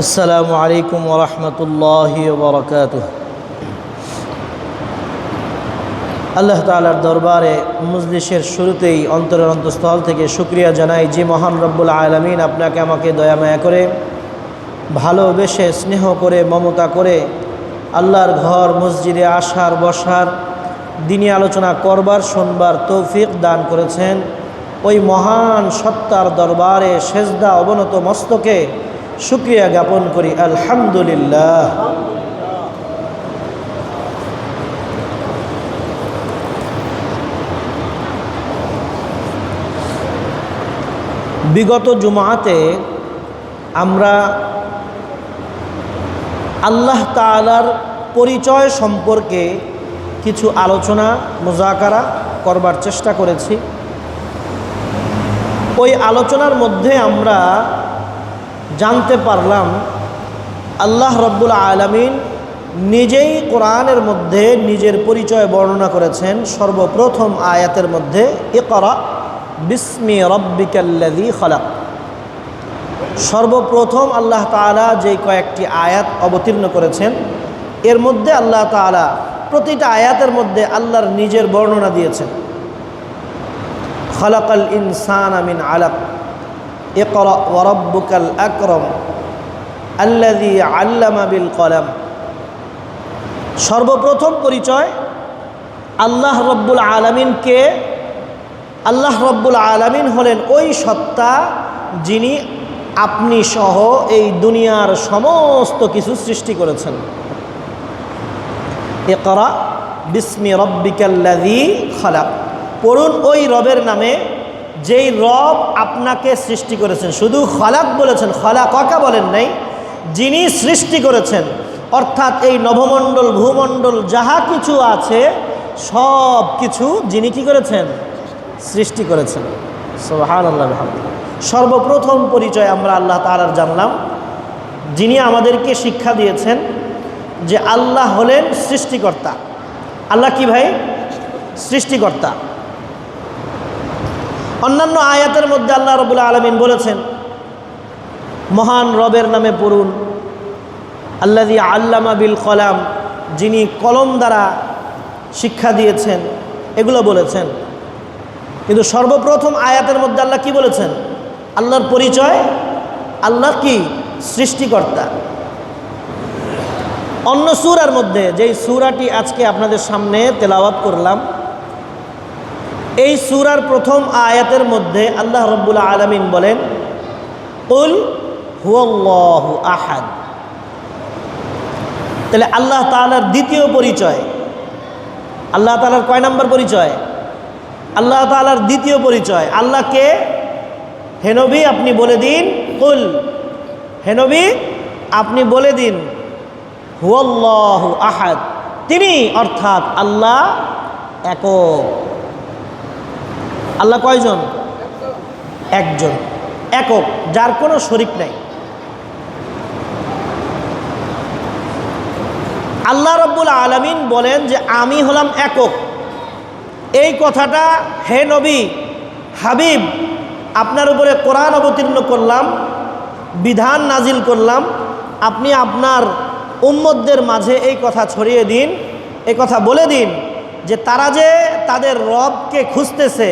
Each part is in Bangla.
আসসালামু আলাইকুম ওয়া রাহমাতুল্লাহি ওয়া বারাকাতুহু। আল্লাহ তাআলার দরবারে মজলিসের শুরুতেই অন্তরের অন্তঃস্থল থেকে শুকরিয়া জানাই যে মহান রব্বুল আলামিন আপনাকে আমাকে দয়া মায়া করে ভালোবেসে স্নেহ করে মমতা করে আল্লাহর ঘর মসজিদে আসার বসার দিনী আলোচনা করবার শুনবার তৌফিক দান করেছেন। ওই মহান সত্তার দরবারে সেজদা অবনত মস্তকে শুকরিয়া জ্ঞাপন করি আলহামদুলিল্লাহ। বিগত জুমাতে আমরা আল্লাহ তাআলার পরিচয় সম্পর্কে কিছু আলোচনা মুযাকারা করবার চেষ্টা করেছি। ওই আলোচনার মধ্যে আমরা জানতে পারলাম আল্লাহ রব্বুল আলামিন নিজেই কোরআনের মধ্যে নিজের পরিচয় বর্ণনা করেছেন। সর্বপ্রথম আয়াতের মধ্যে ইকরা বিস্মি রব্বিকাল্লাযী খালাক। সর্বপ্রথম আল্লাহ তাআলা যেই কয়েকটি আয়াত অবতীর্ণ করেছেন এর মধ্যে আল্লাহ তাআলা প্রতিটা আয়াতের মধ্যে আল্লাহর নিজের বর্ণনা দিয়েছেন। খালাকাল ইনসানা মিন আলাক, ইকরা ওয়া রাব্বুকাল আকরাম আল্লাযী আল্লামা বিল কলম। সর্বপ্রথম পরিচয় আল্লাহ রব্বুল আলামিনকে। আল্লাহ রব্বুল আলামিন হলেন ওই সত্তা যিনি আপনি সহ এই দুনিয়ার সমস্ত কিছু সৃষ্টি করেছেন। ইকরা বিস্মি রব্বিকাল্লাযী খালাক, পড়ুন ওই রবের নামে যেই রব আপনাকে সৃষ্টি করেছেন। শুধু খালাক বলেছেন, খালাকাকা বলেন নাই, যিনি সৃষ্টি করেছেন। অর্থাৎ এই নভমণ্ডল ভূমণ্ডল যাহা কিছু আছে সব কিছু যিনি কি করেছেন? সৃষ্টি করেছেন। সুবহানাল্লাহ। সর্বপ্রথম পরিচয় আমরা আল্লাহ তাআলার জানলাম, যিনি আমাদেরকে শিক্ষা দিয়েছেন যে আল্লাহ হলেন সৃষ্টিকর্তা। আল্লাহ কি ভাই? সৃষ্টিকর্তা। অন্যান্য আয়াতের মধ্যে আল্লাহ রাব্বুল আলামিন বলেছেন মহান রবের নামে পড়ুন, আল্লাযী আল্লামা বিল কলম, যিনি কলম দ্বারা শিক্ষা দিয়েছেন, এগুলো বলেছেন। কিন্তু সর্বপ্রথম আয়াতের মধ্যে আল্লাহ কি বলেছেন? আল্লাহর পরিচয়, আল্লাহ কি? সৃষ্টিকর্তা। অন্য সূরার মধ্যে যেই সূরাটি আজকে আপনাদের সামনে তেলাওয়াত করলাম, এই সূরার প্রথম আয়াতের মধ্যে আল্লাহ রাব্বুল আলামিন বলেন কুল হুয়াল্লাহু আহাদ। তাহলে আল্লাহ তাআলার দ্বিতীয় পরিচয়, আল্লাহ তাআলার কয় নম্বর পরিচয়? আল্লাহ তাআলার দ্বিতীয় পরিচয়। আল্লাহকে হে নবী আপনি বলে দিন, কুল, হে নবী আপনি বলে দিন হুয়াল্লাহু আহাদ, তিনি অর্থাৎ আল্লাহ একক। আল্লাহ কয়জন? একজন, একক, যার কোনো শরীক নাই। আল্লাহ রাব্বুল আলামিন বলেন যে আমি হলাম একক। এই কথাটা হে নবী হাবিব আপনার উপরে কোরআন অবতীর্ণ করলাম, বিধান নাজিল করলাম, আপনি আপনার উম্মতদের মাঝে এই কথা ছড়িয়ে দিন, এই কথা বলে দিন যে তারা যে তাদের রবকে খুঁজতেছে,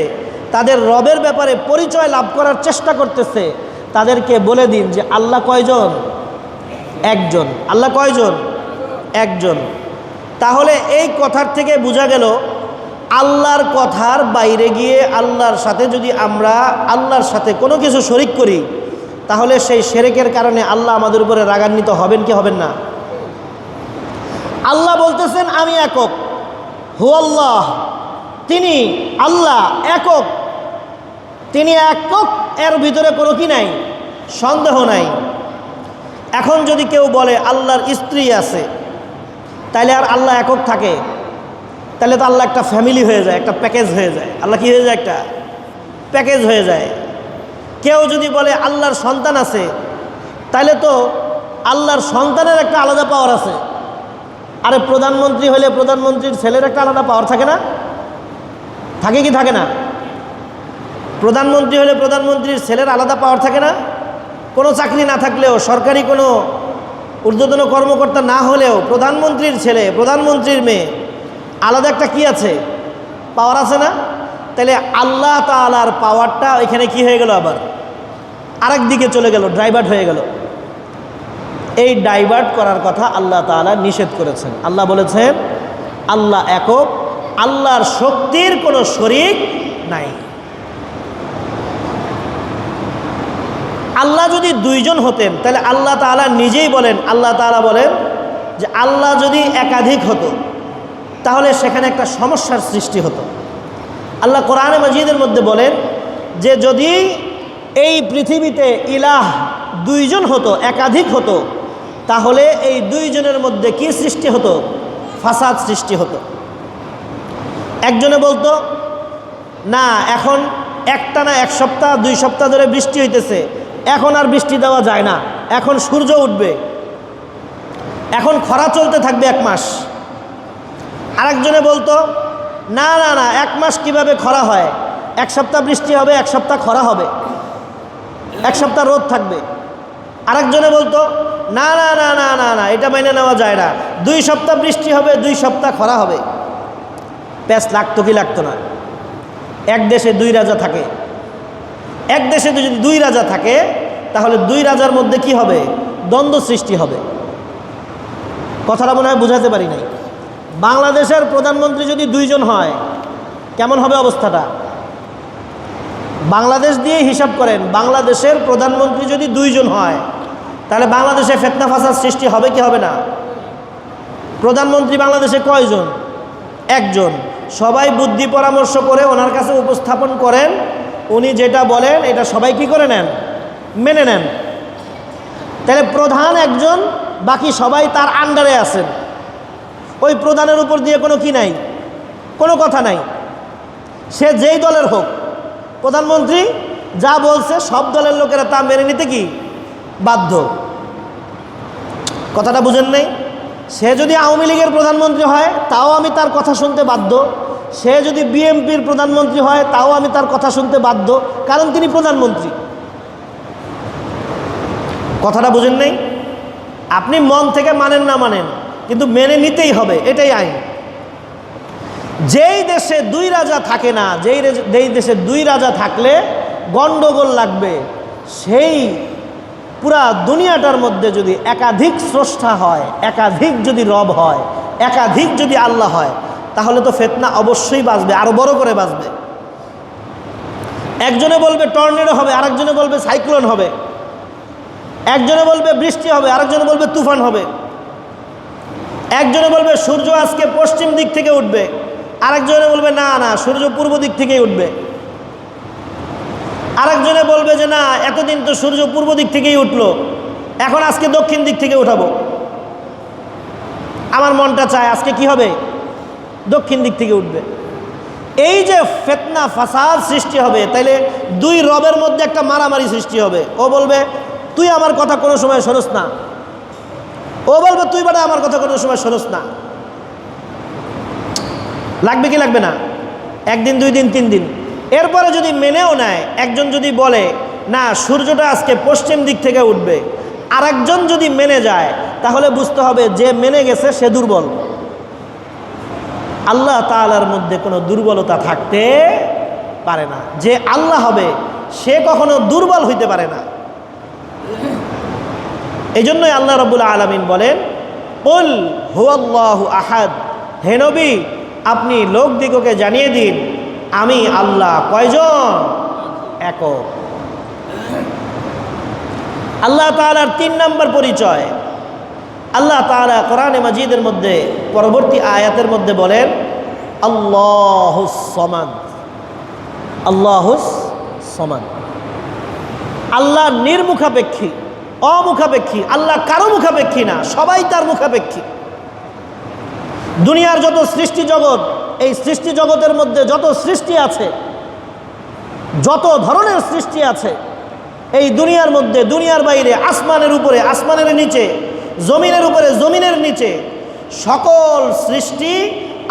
তাদের রবের ব্যাপারে পরিচয় লাভ করার চেষ্টা করতেছে, তাদেরকে বলে দিন যে আল্লাহ কয়জন? একজন। আল্লাহ কয়জন? একজন। তাহলে এই কথার থেকে বোঝা গেল আল্লাহর কথার বাইরে গিয়ে আল্লাহর সাথে যদি আমরা আল্লাহর সাথে কোনো কিছু শরিক করি তাহলে সেই শিরকের কারণে আল্লাহ আমাদের উপরে রাগান্বিত হবেন কি হবেন না? আল্লাহ বলতেছেন আমি একক, হুয়াল্লাহ, তিনি আল্লাহ একক, তিনি একক, এর ভিতরে কোনো কি নাই? সন্দেহ নাই। এখন যদি কেউ বলে আল্লাহর স্ত্রী আছে, তাহলে আর আল্লাহ একক থাকে? তাহলে তো আল্লাহ একটা ফ্যামিলি হয়ে যায়, একটা প্যাকেজ হয়ে যায়। আল্লাহ কি হয়ে যায়? একটা প্যাকেজ হয়ে যায়। কেউ যদি বলে আল্লাহর সন্তান আছে, তাহলে তো আল্লাহর সন্তানের একটা আলাদা পাওয়ার আছে। আরে প্রধানমন্ত্রী হলে প্রধানমন্ত্রীর ছেলের একটা আলাদা পাওয়ার থাকে না? থাকে কি থাকে না? প্রধানমন্ত্রী হলে প্রধানমন্ত্রীর ছেলের আলাদা পাওয়ার থাকে না? কোনো চাকরি না থাকলেও, সরকারি কোনো ঊর্ধ্বতন কর্মকর্তা না হলেও, প্রধানমন্ত্রীর ছেলে, প্রধানমন্ত্রীর মেয়ে, আলাদা একটা কি আছে, পাওয়ার আছে না? তাহলে আল্লাহ তাআলার পাওয়ারটা এখানে কি হয়ে গেল, আবার আরেক দিকে চলে গেল, ডাইভার্ট হয়ে গেল। এই ডাইভার্ট করার কথা আল্লাহ তাআলা নিষেধ করেছেন। আল্লাহ বলেছেন আল্লাহ একক, আল্লাহর শক্তির কোনো শরীক নাই। আল্লাহ যদি দুইজন হতেন তাহলে আল্লাহ তাআলা নিজেই বলেন, আল্লাহ তাআলা বলেন যে আল্লাহ যদি একাধিক হতো তাহলে সেখানে একটা সমস্যার সৃষ্টি হতো। আল্লাহ কোরআনে মাজিদের মধ্যে বলেন যে যদি এই পৃথিবীতে ইলাহ দুইজন হতো, একাধিক হতো, তাহলে এই দুইজনের মধ্যে কি সৃষ্টি হতো? ফাসাদ সৃষ্টি হতো। একজনে বলতো না এখন একটানা 1 সপ্তাহ 2 সপ্তাহ ধরে বৃষ্টি হইতেছে, এখন আর বৃষ্টি দেওয়া যায় না, এখন সূর্য উঠবে, এখন খরা চলতে থাকবে 1 মাস। আরেকজনে বলতো না না না 1 মাস কিভাবে খরা হয়, 1 সপ্তাহ বৃষ্টি হবে, 1 সপ্তাহ খরা হবে, 1 সপ্তাহ রোদ থাকবে। আরেকজনে বলতো না না না না না না এটা মেনে নেওয়া যায় না, 2 সপ্তাহ বৃষ্টি হবে, 2 সপ্তাহ খরা হবে। প্যাঁচ লাগতো কি লাগতো না? এক দেশে 2 রাজা থাকে, এক দেশে যদি 2 রাজা থাকে তাহলে 2 রাজার মধ্যে কি হবে? দ্বন্দ্ব সৃষ্টি হবে। কথাটা মনে হয় বুঝাতে পারি নাই। বাংলাদেশের প্রধানমন্ত্রী যদি 2 জন হয় কেমন হবে অবস্থাটা? বাংলাদেশ দিয়ে হিসাব করেন, বাংলাদেশের প্রধানমন্ত্রী যদি 2 জন হয় তাহলে বাংলাদেশে ফিতনা ফাসাদ সৃষ্টি হবে কি হবে না? প্রধানমন্ত্রী বাংলাদেশে কয়জন? 1 জন। সবাই বুদ্ধি পরামর্শ করে ওনার কাছে উপস্থাপন করেন, উনি যেটা বলেন এটা সবাই কি করে নেন? মেনে নেন। তাহলে প্রধান 1 জন, বাকি সবাই তার আন্ডারে আছেন। ওই প্রধানের উপর দিয়ে কোনো কি নাই, কোনো কথা নাই। সে যেই দলের হোক, প্রধানমন্ত্রী যা বলছে সব দলের লোকেরা তা মেনে নিতে কি বাধ্য। কথাটা বুঝেন নাই? সে যদি আওয়ামী লীগের প্রধানমন্ত্রী হয় তাও আমি তার কথা শুনতে বাধ্য, সে যদি বিএনপির প্রধানমন্ত্রী হয় তাও আমি তার কথা শুনতে বাধ্য, কারণ তিনি প্রধানমন্ত্রী। কথাটা বুঝেন নাই? আপনি মন থেকে মানেন না মানেন, কিন্তু মেনে নিতেই হবে, এটাই আইন। যেই দেশে 2 রাজা থাকে না, যেই দেশে 2 রাজা থাকলে গন্ডগোল লাগবে, সেই পুরা দুনিয়াটার মধ্যে যদি একাধিক স্রষ্টা হয়, একাধিক যদি রব হয়, একাধিক যদি আল্লাহ হয়, তাহলে তো ফিতনা অবশ্যই বাঁচবে, আরো বড় করে বাঁচবে। একজনে বলবে টর্নেডো হবে, আরেকজনে বলবে সাইক্লোন হবে, একজনে বলবে বৃষ্টি হবে, আরেকজনে বলবে তুফান হবে, একজনে বলবে সূর্য আজকে পশ্চিম দিক থেকে উঠবে, আরেকজনে বলবে না না সূর্য পূর্ব দিক থেকেই উঠবে, আরেকজনে বলবে যে না এতদিন তো সূর্য পূর্ব দিক থেকেই উঠলো, এখন আজকে দক্ষিণ দিক থেকে উঠাবো। আমার মনটা চায় আজকে কি হবে, দক্ষিণ দিক থেকে উঠবে। এই যে ফিতনা ফাসাদ সৃষ্টি হবে, তাইলে 2 রবের মধ্যে একটা মারামারি সৃষ্টি হবে। ও বলবে তুই আমার কথা কোনো সময় শোনস না, ও বলবে তুই বাড়া আমার কথা কোনো সময় শোনস না। লাগবে কি লাগবে না? 1 দিন 2 দিন 3 দিন, এরপরে যদি মেনেও নেয়, একজন যদি বলে না সূর্যটা আজকে পশ্চিম দিক থেকে উঠবে, আরেকজন যদি মেনে যায়, তাহলে বুঝতে হবে যে মেনে গেছে সে দুর্বল। আল্লাহ তাআলার মধ্যে কোনো দুর্বলতা থাকতে পারে না। যে আল্লাহ হবে সে কখনো দুর্বল হইতে পারে না। এই জন্যই আল্লাহ রাব্বুল আলামিন বলেন কুল হুয়াল্লাহু আহাদ, হে নবী আপনি লোকদিগকে জানিয়ে দিন আমি আল্লাহ কয়জন? একক। আল্লাহ তাআলার 3 নম্বর পরিচয়। আল্লাহ তাআলা কোরআনে মাজিদের মধ্যে পরবর্তী আয়াতের মধ্যে বলেন আল্লাহুস সামাদ, আল্লাহুস সামাদ। আল্লাহ নির্মুখাপেক্ষী, অমুখাপেক্ষী। আল্লাহ কারো মুখাপেক্ষী না, সবাই তার মুখাপেক্ষী। দুনিয়ার যত সৃষ্টি জগৎ, এই সৃষ্টি জগতের মধ্যে যত সৃষ্টি আছে, যত ধরনের সৃষ্টি আছে, এই দুনিয়ার মধ্যে, দুনিয়ার বাইরে, আসমানের উপরে, আসমানের নিচে, জমিনের উপরে, জমিনের নিচে, সকল সৃষ্টি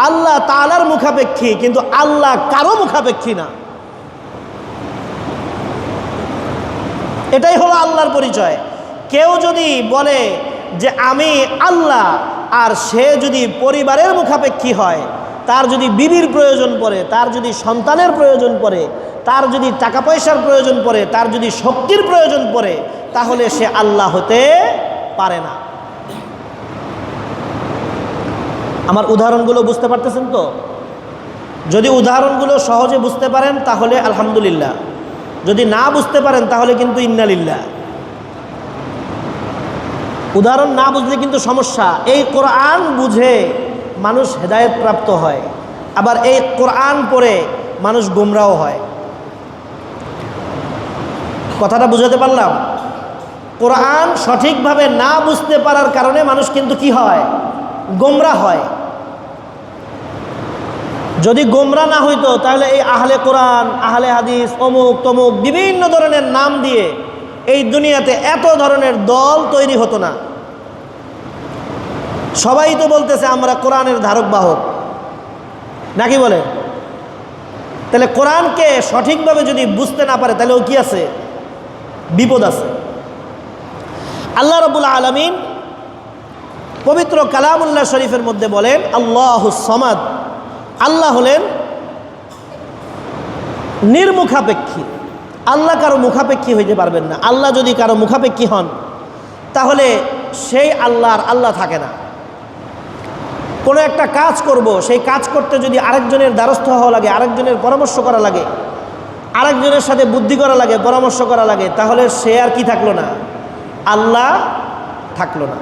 আল্লাহ তাআলার মুখাপেক্ষী, কিন্তু আল্লাহ কারো মুখাপেক্ষী না। এটাই হলো আল্লাহর পরিচয়। কেউ যদি বলে যে আমি আল্লাহ, আর সে যদি পরিবারের মুখাপেক্ষী হয়, তার যদি বিবির প্রয়োজন পড়ে, তার যদি সন্তানের প্রয়োজন পড়ে, তার যদি টাকা পয়সার প্রয়োজন পড়ে, তার যদি শক্তির প্রয়োজন পড়ে, তাহলে সে আল্লাহ হতে পারে না। আমার উদাহরণগুলো বুঝতে পারতেছেন তো? যদি উদাহরণগুলো সহজে বুঝতে পারেন তাহলে আলহামদুলিল্লাহ, যদি না বুঝতে পারেন তাহলে কিন্তু ইন্নালিল্লাহ। উদাহরণ না বুঝলে কিন্তু সমস্যা। এই কোরআন বুঝে মানুষ হেদায়েত প্রাপ্ত হয়, আবার এই কোরআন পড়ে মানুষ গোমরাহ হয়। কথাটা বুঝাতে পারলাম? কোরআন সঠিকভাবে না বুঝতে পারার কারণে মানুষ কিন্তু কি হয়? গোমরাহ হয়। যদি গোমরাহ না হইতো তাহলে এই আহলে কোরআন, আহলে হাদিস, অমুক তমুক বিভিন্ন ধরনের নাম দিয়ে এই দুনিয়াতে এত ধরনের দল তৈরি হতো না। সবাই তো বলতেছে আমরা কোরআনের ধারক বাহক, নাকি বলে? তাহলে কোরআনকে সঠিকভাবে যদি বুঝতে না পারে তাহলে ও কি আছে? বিপদ আছে। আল্লাহ রাব্বুল আলামিন পবিত্র কালামুল্লাহ শরীফের মধ্যে বলেন আল্লাহুস সামাদ, আল্লাহ হলেন নির্মুখাপেক্ষী। আল্লাহ কারো মুখাপেক্ষী হইতে পারবেন না। আল্লাহ যদি কারো মুখাপেক্ষী হন তাহলে সেই আল্লাহর আল্লাহ থাকে না। কোনো একটা কাজ করব, সেই কাজ করতে যদি আরেকজনের দ্বারস্থ হওয়া লাগে, আরেকজনের পরামর্শ করা লাগে, আরেকজনের সাথে বুদ্ধি করা লাগে, পরামর্শ করা লাগে, তাহলে সে আর কি থাকলো না? আল্লাহ থাকলো না।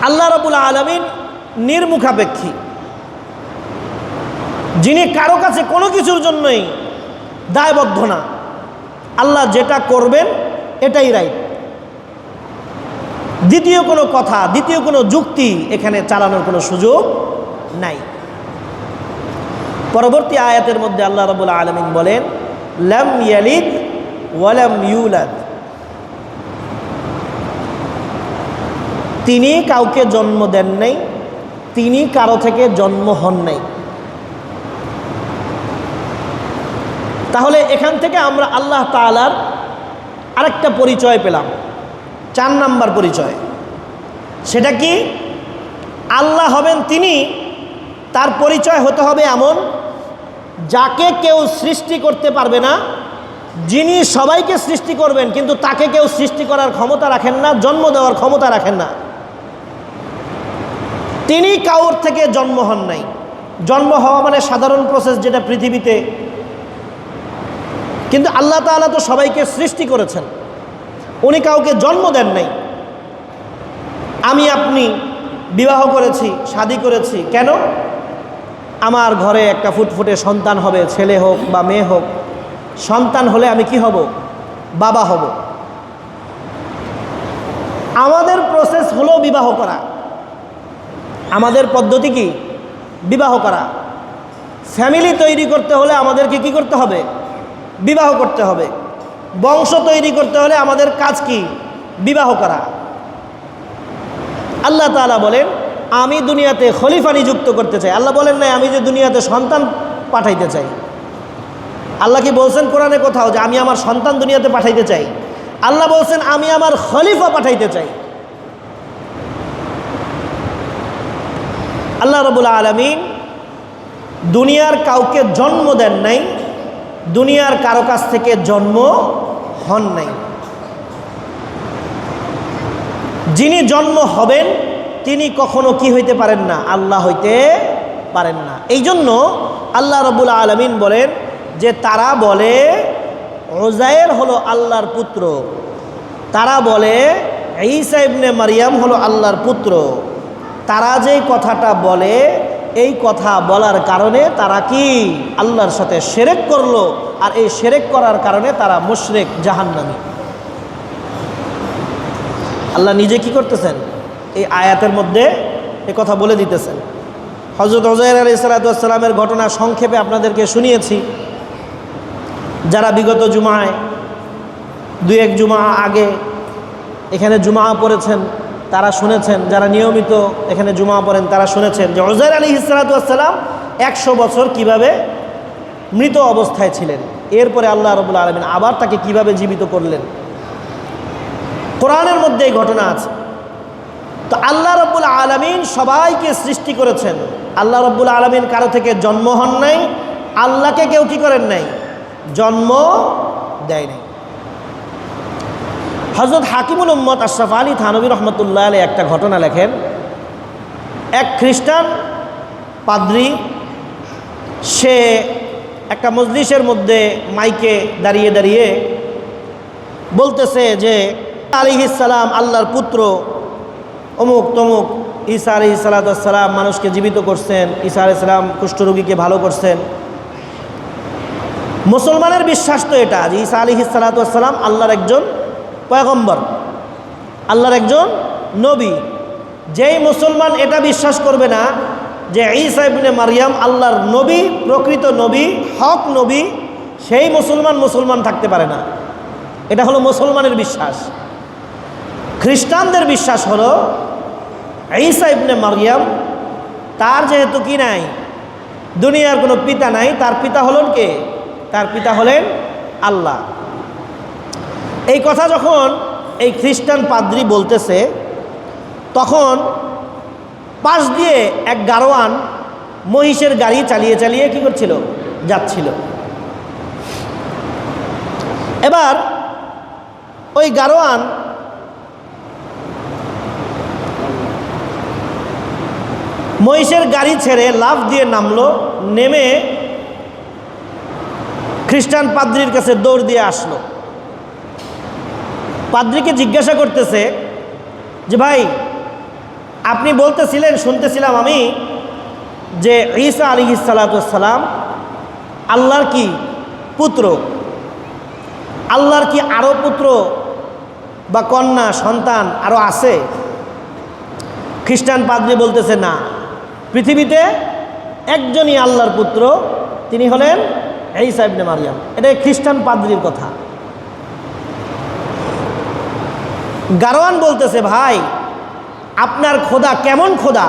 আল্লাহ রাব্বুল আলামিন নির্মুখাপেক্ষী, যিনি কারো কাছে কোনো কিছুর জন্যই দায়বদ্ধ না। আল্লাহ যেটা করবেন এটাই রাইট। দ্বিতীয় কোনো কথা, দ্বিতীয় কোনো যুক্তি এখানে চালানোর কোনো সুযোগ নাই। পরবর্তী আয়াতের মধ্যে আল্লাহ রাব্বুল আলামিন বলেন লাম ইয়ালিদ ওয়া লাম ইউলাদ, তিনি কাউকে জন্ম দেন নাই, তিনি কারো থেকে জন্ম হন নাই। তাহলে এখান থেকে আমরা আল্লাহ তাআলার আরেকটা পরিচয় পেলাম, 4 নাম্বার পরিচয়। সেটা কি? আল্লাহ হবেন তিনি, তার পরিচয় হতে হবে এমন যাকে কেউ সৃষ্টি করতে পারবে না, যিনি সবাইকে সৃষ্টি করবেন কিন্তু তাকে কেউ সৃষ্টি করার ক্ষমতা রাখেন না, জন্ম দেওয়ার ক্ষমতা রাখেন না। তিনি কাউর থেকে জন্ম হন নাই। জন্ম হওয়া মানে সাধারণ প্রসেস যেটা পৃথিবীতে, কিন্তু আল্লাহ তাআলা তো সবাইকে সৃষ্টি করেছেন, উনি কাউকে জন্ম দেন নাই। আমি আপনি বিবাহ করেছি, শাদী করেছি, কেন? আমার ঘরে একটা ফুটফুটে সন্তান হবে, ছেলে হোক বা মেয়ে হোক। সন্তান হলে আমি কি হব? বাবা হব। আমাদের প্রসেস হলো বিবাহ করা, আমাদের পদ্ধতি কি? বিবাহ করা। ফ্যামিলি তৈরি করতে হলে আমাদেরকে কি করতে হবে? বিবাহ করতে হবে। বংশ তৈরি করতে হলে আমাদের কাজ কি? বিবাহ করা। আল্লাহ তাআলা বলেন আমি দুনিয়াতে খলিফা নিযুক্ত করতে চাই। আল্লাহ বলেন নাই আমি যে দুনিয়াতে সন্তান পাঠাইতে চাই। আল্লাহ কি বলছেন কোরআনে কোথাও যে আমি আমার সন্তান দুনিয়াতে পাঠাইতে চাই? আল্লাহ বলছেন আমি আমার খলিফা পাঠাইতে চাই। আল্লাহ রাব্বুল আলামিন দুনিয়ার কাউকে জন্ম দেন নাই, দুনিয়ার কারো কাছ থেকে জন্ম হন নাই। যিনি জন্ম হবেন তিনি কখনো কি হইতে পারেন না? আল্লাহ হইতে পারেন না। এই জন্য আল্লাহ রাব্বুল আলামিন বলেন যে তারা বলে উযায়ের হলো আল্লাহর পুত্র, তারা বলে ঈসা ইবনে মারইয়াম হলো আল্লাহর পুত্র। তারা যেই কথাটা বলে, এই কথা বলার কারণে তারা কি? আল্লাহর সাথে শিরক করলো, আর এই শিরক করার কারণে তারা মুশরিক, জাহান্নামী। আল্লাহ নিজে কি করতেছেন? এই আয়াতের মধ্যে এই কথা বলে দিতেছেন। হযরত উযায়ের আলাইহিস সালামের ঘটনা সংক্ষেপে আপনাদেরকে শুনিয়েছি। যারা বিগত জুমায় 2-1 জুমা আগে এখানে জুমা পড়েছেন তারা শুনেছেন, যারা নিয়মিত এখানে জুমা পড়েন তারা শুনেছেন যে উযায়ের আলাইহিস সালাম 100 বছর কিভাবে মৃত অবস্থায় ছিলেন। এরপরে আল্লাহ রাব্বুল আলামিন আবার তাকে কিভাবে জীবিত করলেন, কোরআনের মধ্যে এই ঘটনা আছে। তো আল্লাহ রাব্বুল আলামিন সবাইকে সৃষ্টি করেছেন। আল্লাহ রাব্বুল আলামিন কারো থেকে জন্ম হন নাই, আল্লাহকে কেউ কি করেন নাই, জন্ম দেয় নাই। হযরত হাকিমুল উম্মত আশরাফ আলী থানভী রহমতুল্লাহ আলাইহি একটা ঘটনা লেখেন। এক খ্রিস্টান পাদ্রী, সে একটা মজলিসের মধ্যে মাইকে দাঁড়িয়ে দাঁড়িয়ে বলতেছে যে আলাইহিস সালাম আল্লাহর পুত্র, অমুক তমুক, ঈসা আলাইহিস সালাম মানুষকে জীবিত করছেন, ঈসা আলাইহিস সালাম কুষ্ঠরোগীকে ভালো করছেন। মুসলমানের বিশ্বাস তো এটা যে ঈসা আলাইহিস সালাম আল্লাহর একজন পয়গম্বর, আল্লাহর একজন নবী। যেই মুসলমান এটা বিশ্বাস করবে না যে ঈসা ইবনে মারইয়াম আল্লাহর নবী, প্রকৃত নবী, হক নবী, সেই মুসলমান থাকতে পারে না। এটা হলো মুসলমানের বিশ্বাস। খ্রিস্টানদের বিশ্বাস হলো ঈসা ইবনে মারইয়াম, তার যেহেতু কি নাই, দুনিয়ার কোনো পিতা নাই, তার পিতা হলেন কে? তার পিতা হলেন আল্লাহ। এই কথা যখন এই খ্রিস্টান পাদ্রী বলতেছে, তখন পাশ দিয়ে এক গাড়োয়ান মহিষের গাড়ি চালিয়ে চালিয়ে কি করছিল, যাচ্ছিল। এবার ওই গাড়োয়ান মহিষের গাড়ি ছেড়ে লাফ দিয়ে নামলো, নেমে খ্রিস্টান পাদ্রীর কাছে দৌড় দিয়ে আসলো। পাদ্রীকে জিজ্ঞাসা করতেছে যে ভাই, আপনি বলতেছিলেন, শুনতেছিলাম আমি যে ঈসা আলাইহিস সালাম আল্লাহর কি পুত্র, আল্লাহর কি আরও পুত্র বা কন্যা সন্তান আরও আছে? খ্রিস্টান পাদ্রী বলতেছে না, পৃথিবীতে একজনই আল্লাহর পুত্র, তিনি হলেন ঈসা ইবনে মারইয়াম। এটা খ্রিস্টান পাদ্রীর কথা। গাড়োয়ান বলতেছে, ভাই আপনার খোদা কেমন খোদা?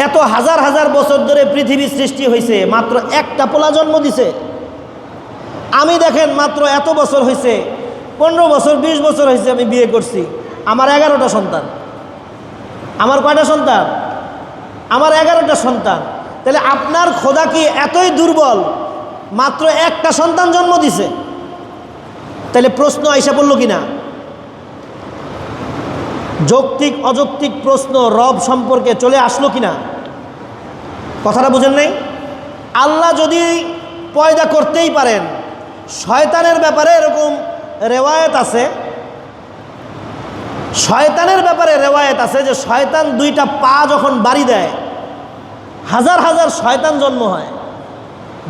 এত হাজার হাজার বছর ধরে পৃথিবী সৃষ্টি হয়েছে, মাত্র একটা পোলা জন্ম দিছে। আমি দেখেন মাত্র এত বছর হয়েছে, 15 বছর 20 বছর হয়েছে আমি বিয়ে করছি, আমার 11টা সন্তান। আমার কয়টা সন্তান? আমার 11টা সন্তান। তাহলে আপনার খোদা কি এতই দুর্বল, মাত্র একটা সন্তান জন্ম দিছে? তাহলে প্রশ্ন আইসা পড়ল কিনা, যৌক্তিক অযৌক্তিক প্রশ্ন রব সম্পর্কে চলে আসলো কিনা? কথাটা বুঝেন নাই? আল্লাহ যদি পয়দা করতেই পারেন, শয়তানের ব্যাপারে এরকম রেওয়ায়েত আছে, শয়তানের ব্যাপারে রেওয়ায়েত আছে যে শয়তান 2টা পা যখন বাড়ি দেয়, হাজার হাজার শয়তান জন্ম হয়।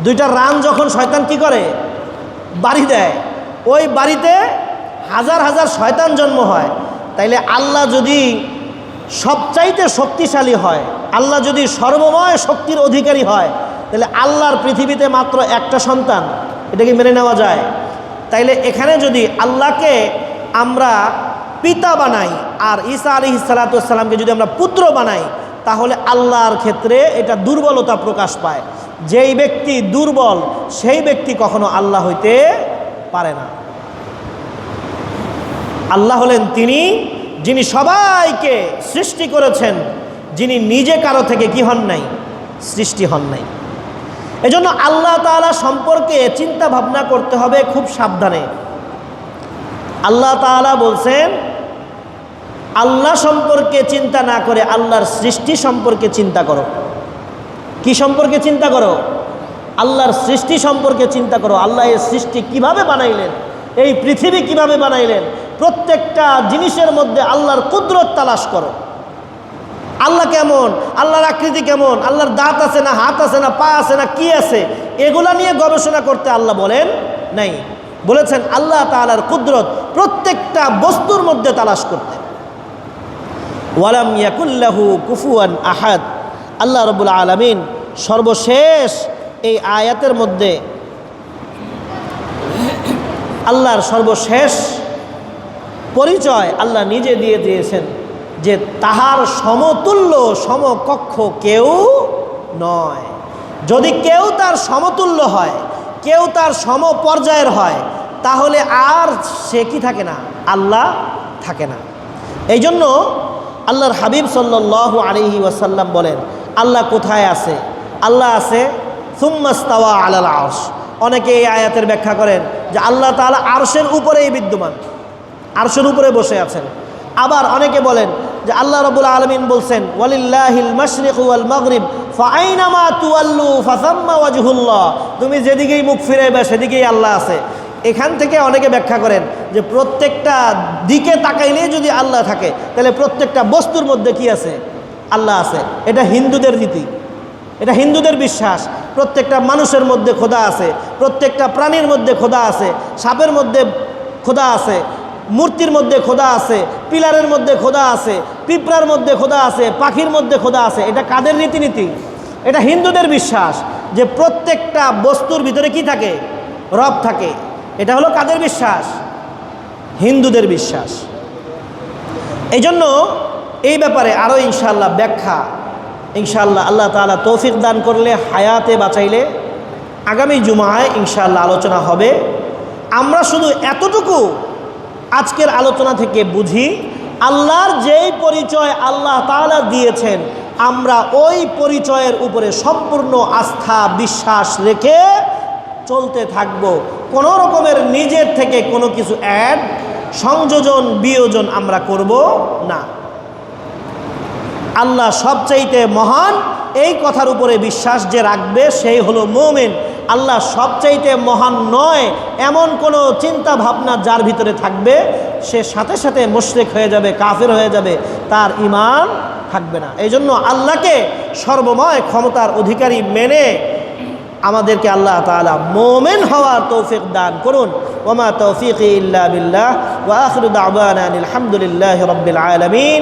2টা রান যখন শয়তান কি করে, বাড়ি দেয়, ওই বাড়িতে হাজার হাজার শয়তান জন্ম হয়। তাইলে আল্লাহ যদি সবচাইতে শক্তিশালী হয়, আল্লাহ যদি সর্বময় শক্তির অধিকারী হয়, তাহলে আল্লাহর পৃথিবীতে মাত্র একটা সন্তান, এটা কি মেনে নেওয়া যায়? তাইলে এখানে যদি আল্লাহকে আমরা পিতা বানাই আর ঈসা আলাইহিস সালামকে যদি আমরা পুত্র বানাই, তাহলে আল্লাহর ক্ষেত্রে এটা দুর্বলতা প্রকাশ পায়। যেই ব্যক্তি দুর্বল, সেই ব্যক্তি কখনো আল্লাহ হইতে পারে না। আল্লাহ হলেন তিনি যিনি সবাইকে সৃষ্টি করেছেন, যিনি নিজে কারো থেকে কি হন নাই, সৃষ্টি হন নাই। এজন্য আল্লাহ তাআলা সম্পর্কে চিন্তা ভাবনা করতে হবে খুব সাবধানে। আল্লাহ তাআলা বলছেন, আল্লাহ সম্পর্কে চিন্তা না করে আল্লাহর সৃষ্টি সম্পর্কে চিন্তা করো। কি সম্পর্কে চিন্তা করো? আল্লাহর সৃষ্টি সম্পর্কে চিন্তা করো। আল্লাহ এই সৃষ্টি কিভাবে বানাইলেন, এই পৃথিবী কিভাবে বানাইলেন, প্রত্যেকটা জিনিসের মধ্যে আল্লাহর কুদরত তালাশ করো। আল্লাহ কেমন, আল্লাহর আকৃতি কেমন, আল্লাহর দাঁত আছে না, হাত আছে না, পা আছে না, কি আছে, এগুলা নিয়ে গবেষণা করতে আল্লাহ বলেন নাই। বলেছেন আল্লাহ তাআলার কুদরত প্রত্যেকটা বস্তুর মধ্যে তালাশ করতে। ওয়ালাম ইয়াকুল্লাহু কুফুয়ান আহাদ। আল্লাহ রাব্বুল আলামিন সর্বশেষ এই আয়াতের মধ্যে আল্লাহর সর্বশেষ পরিচয় আল্লাহ নিজে দিয়ে দিয়েছেন যে তাহার সমতুল্য সমকক্ষ কেউ নয়। যদি কেউ তার সমতুল্য হয়, কেউ তার সমপর্যায়ের হয়, তাহলে আর সে কি থাকে না, আল্লাহ থাকে না। এই জন্য আল্লাহর হাবিব সাল্লাল্লাহু আলাইহি ওয়াসাল্লাম বলেন, আল্লাহ কোথায় আছে? আল্লাহ আছে সুম্মাস্তাওয়া আলাল আরশ। অনেকে এই আয়াতের ব্যাখ্যা করেন যে আল্লাহ তাআলা আরশের উপরেই বিদ্যমান, আরশের উপরে বসে আছেন। আবার অনেকে বলেন যে আল্লাহ রাব্বুল আলামিন বলছেন, ওয়ালিল্লাহিল মাশরিকু ওয়াল মাগরিব ফাআইনামা তুওয়াল্লু ফাসাম্মা ওয়াজহুল্লাহ। তুমি যেদিকেই মুখ ফিরাইবে সেদিকেই আল্লাহ আছে। এখান থেকে অনেকে ব্যাখ্যা করেন যে প্রত্যেকটা দিকে তাকাইলেই যদি আল্লাহ থাকে, তাহলে প্রত্যেকটা বস্তুর মধ্যে কি আছে, আল্লাহ আছে। এটা হিন্দুদের রীতি, এটা হিন্দুদের বিশ্বাস। প্রত্যেকটা মানুষের মধ্যে খোদা আছে, প্রত্যেকটা প্রাণীর মধ্যে খোদা আছে, সাপের মধ্যে খোদা আছে, মূর্তির মধ্যে খোদা আছে, পিলারের মধ্যে খোদা আছে, পিঁপড়ার মধ্যে খোদা আছে, পাখির মধ্যে খোদা আছে। এটা কাদের রীতিনীতি? এটা হিন্দুদের বিশ্বাস যে প্রত্যেকটা বস্তুর ভিতরে কি থাকে, রব থাকে। এটা হলো কাদের বিশ্বাস? হিন্দুদের বিশ্বাস। এই জন্য এই ব্যাপারে আরও ইনশাআল্লাহ ব্যাখ্যা, ইনশাআল্লাহ আল্লাহ তাআলা তৌফিক দান করলে, হায়াতে বাঁচাইলে আগামী জুমায় ইনশাআল্লাহ আলোচনা হবে। আমরা শুধু এতটুকু আজকের আলোচনা থেকে বুঝি, আল্লাহর যেই পরিচয় আল্লাহ তাআলা দিয়েছেন, আমরা ওই পরিচয়ের উপরে সম্পূর্ণ আস্থা বিশ্বাস রেখে চলতে থাকব। কোনো রকমের নিজের থেকে কোনো কিছু অ্যাড সংযোজন বিয়োজন আমরা করব না। আল্লাহ সবচাইতে মহান, এই কথার উপরে বিশ্বাস যে রাখবে সেই হলো মুমিন। আল্লাহ সবচাইতে মহান নয় এমন কোনো চিন্তা ভাবনা যার ভিতরে থাকবে, সে সাথে সাথে মুশরিক হয়ে যাবে, কাফের হয়ে যাবে, তার ঈমান থাকবে না। এই জন্য আল্লাহকে সর্বময় ক্ষমতার অধিকারী মেনে আমাদেরকে আল্লাহ তাআলা মুমিন হওয়ার তৌফিক দান করুন। ওয়া মা তৌফিকি ইল্লা বিল্লাহ ওয়া আখিরু দাওয়ানা আলহামদুলিল্লাহি রাব্বিল আলামিন।